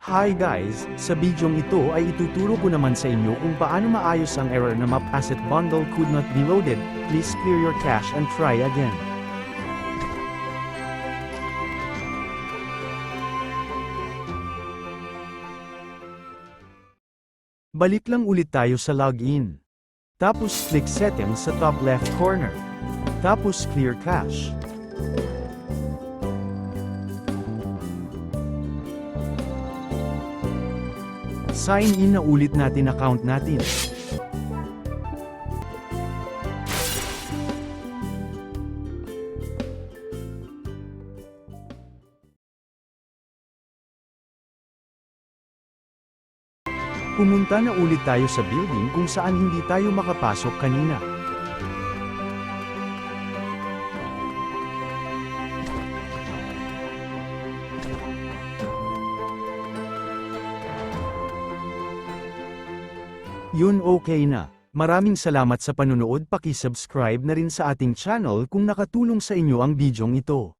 Hi guys, sa bidyong ito ay ituturo ko naman sa inyo kung paano maayos ang error na map asset bundle could not be loaded. Please clear your cache and try again. Balik lang ulit tayo sa login. Tapos click settings sa top left corner. Tapos clear cache. Sign in na ulit natin account natin. Pumunta na ulit tayo sa building kung saan hindi tayo makapasok kanina. Yun, okay na. Maraming salamat sa panunood, paki-subscribe na rin sa ating channel kung nakatulong sa inyo ang bidyong ito.